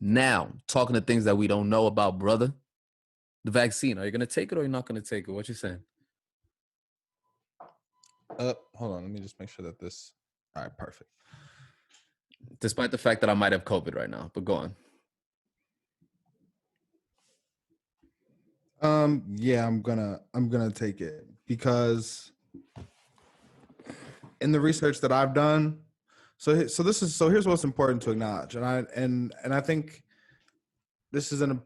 Now, talking to things that we don't know about, brother. The vaccine. Are you gonna take it or you're not gonna take it? What you saying? Hold on. Let me just make sure that this. All right, perfect. Despite the fact that I might have COVID right now, but go on. Yeah, I'm gonna take it because in the research that I've done, here's what's important to acknowledge, and I think this isn't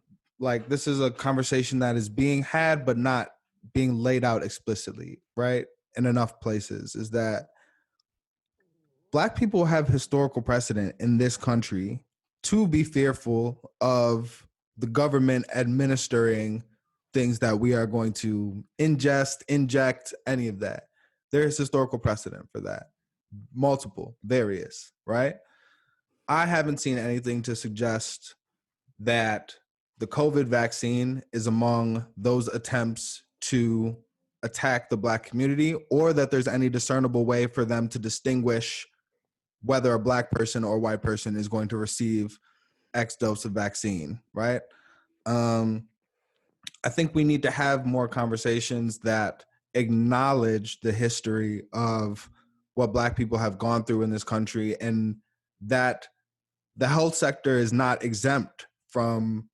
this is a conversation that is being had but not being laid out explicitly, right? In enough places, is that Black people have historical precedent in this country to be fearful of the government administering things that we are going to ingest, inject, any of that. There is historical precedent for that. Multiple, various, right? I haven't seen anything to suggest that the COVID vaccine is among those attempts to attack the Black community, or that there's any discernible way for them to distinguish whether a Black person or white person is going to receive X dose of vaccine, right? I think we need to have more conversations that acknowledge the history of what Black people have gone through in this country, and that the health sector is not exempt from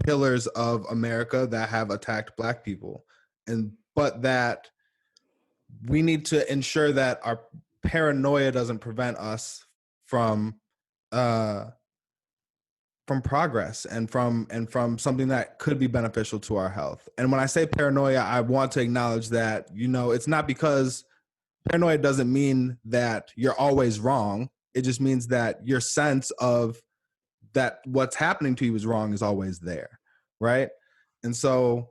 pillars of America that have attacked Black people, but that we need to ensure that our paranoia doesn't prevent us from uh, progress and from something that could be beneficial to our health. And when I say paranoia, I want to acknowledge that, it's not because paranoia doesn't mean that you're always wrong. It just means that your sense of that what's happening to you is wrong is always there, right? And so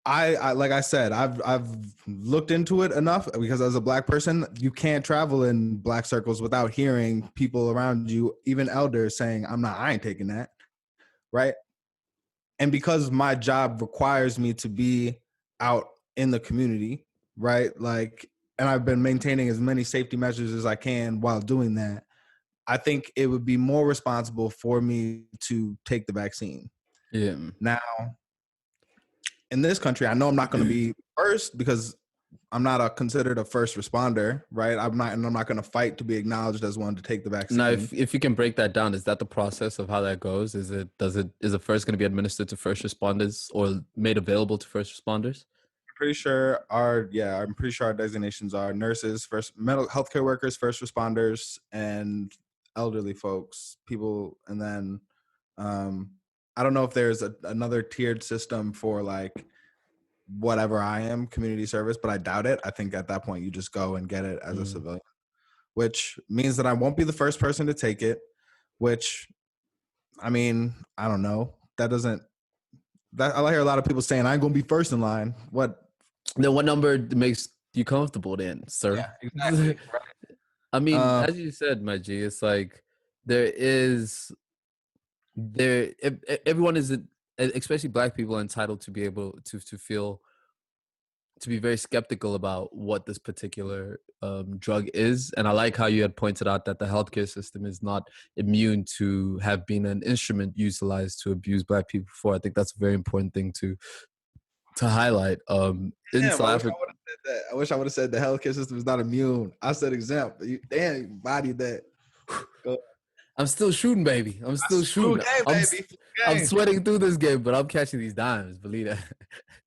I like I said, I've looked into it enough, because as a Black person, you can't travel in Black circles without hearing people around you, even elders, saying, I ain't taking that, right? And because my job requires me to be out in the community, right? And I've been maintaining as many safety measures as I can while doing that, I think it would be more responsible for me to take the vaccine. Yeah. Now, in this country, I know I'm not going to be first because I'm not considered a first responder, right? I'm not going to fight to be acknowledged as one to take the Now, vaccine. if you can break that down, is that the process of how that goes? Is it first going to be administered to first responders or made available to first responders? I'm pretty sure our designations are nurses, first mental healthcare workers, first responders, and elderly folks, people, and then I don't know if there's another tiered system for whatever I am, community service, but I doubt it. I think at that point you just go and get it as a civilian, which means that I won't be the first person to take it, which, I mean, I don't know. I hear a lot of people saying I ain't gonna be first in line. Then what number makes you comfortable then, sir? Yeah, exactly. I mean, as you said, my G, it's like everyone is, especially Black people, are entitled to be able to feel, to be very skeptical about what this particular drug is. And I like how you had pointed out that the healthcare system is not immune to have been an instrument utilized to abuse Black people before. I think that's a very important thing to highlight. In Damn, South I wish I Africa, would have said that. I wish I would have said the healthcare system is not immune. I said exempt. Damn, you bodied that. Go. I'm still shooting, baby. I'm still Full shooting. game, baby. Full I'm game. sweating through this game, but I'm catching these dimes. Believe that,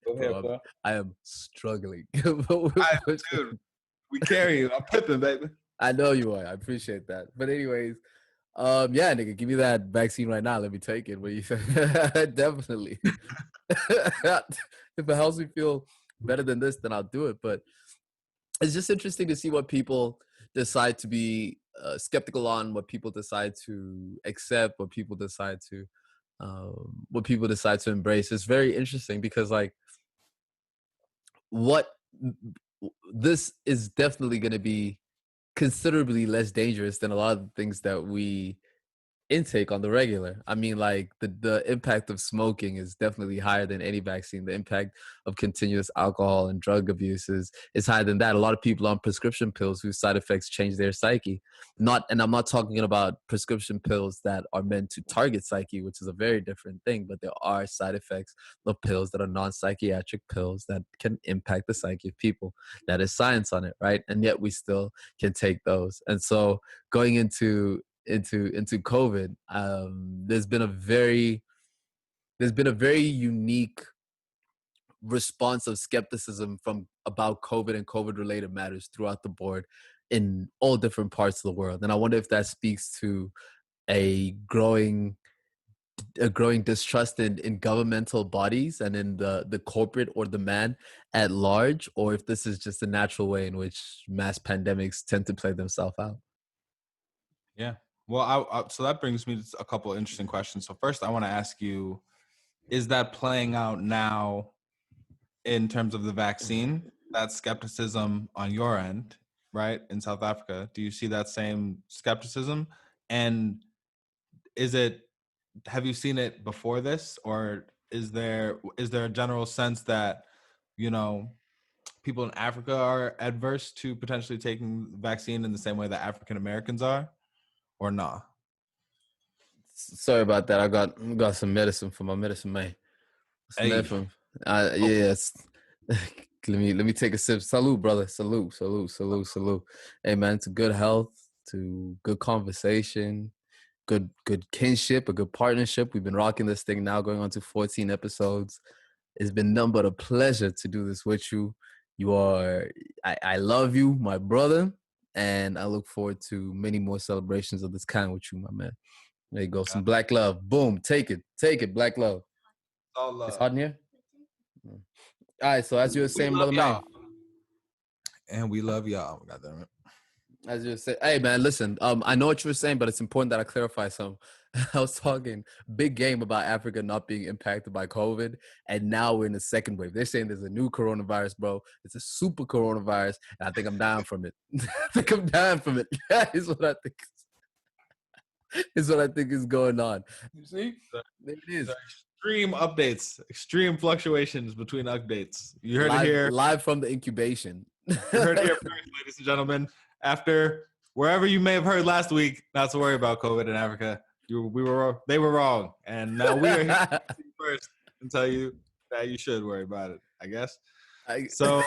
Go bro. ahead, bro. I am struggling. Dude, we carry you. I'm pipping, baby. I know you are. I appreciate that. But anyways, yeah, nigga, give me that vaccine right now. Let me take it. What you say? Definitely. If it helps me feel better than this, then I'll do it. But it's just interesting to see what people decide to be skeptical on, what people decide to accept, what people decide to embrace. It's very interesting because, like, what this is definitely going to be considerably less dangerous than a lot of the things that we intake on the regular. I mean, like the impact of smoking is definitely higher than any vaccine. The impact of continuous alcohol and drug abuse is higher than that. A lot of people on prescription pills whose side effects change their psyche. Not, and I'm not talking about prescription pills that are meant to target psyche, which is a very different thing. But there are side effects of pills that are non-psychiatric pills that can impact the psyche of people. That is science on it, right? And yet we still can take those. And so going into COVID, there's been a very unique response of skepticism from about COVID and COVID related matters throughout the board in all different parts of the world. And I wonder if that speaks to a growing distrust in governmental bodies and in the corporate or the man at large, or if this is just a natural way in which mass pandemics tend to play themselves out. Yeah. Well, so that brings me to a couple of interesting questions. So first, I want to ask you: is that playing out now in terms of the vaccine? That skepticism on your end, right, in South Africa? Do you see that same skepticism? And is it? Have you seen it before this, or is there a general sense that you know people in Africa are adverse to potentially taking the vaccine in the same way that African Americans are, or nah? Sorry about that. I got some medicine for my medicine man. Some Hey, medicine. oh, Yes. Let me take a sip. Salute, brother. Salute, salute, salute, salute. Hey man, to good health, to good conversation, good kinship, a good partnership. We've been rocking this thing now, going on to 14 episodes. It's been nothing but a pleasure to do this with you. You are, I love you, my brother, and I look forward to many more celebrations of this kind with you, my man. There you go. yeah, Some black love. Boom. Take it. Black love. all It's love. hot in here. Mm. All right. So as you were We saying, love brother y'all, man, and we love y'all. God damn it. as you were saying, hey man, listen. I know what you were saying, but it's important that I clarify some. I was talking big game about Africa not being impacted by COVID, and now we're in the second wave. They're saying there's a new coronavirus, bro. It's a super coronavirus, and I think I'm dying from it. I think I'm dying from it. That is what I think. Is what I think is going on. You see, there it The is. extreme updates, extreme fluctuations between updates. You heard it Live, here. live from the incubation. You heard it here first, ladies and gentlemen. After wherever you may have heard last week, not to worry about COVID in Africa. They were wrong, and now we are here first and tell you that you should worry about it. I guess. I, So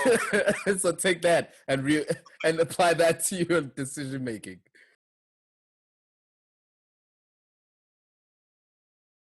so take that and and apply that to your decision making.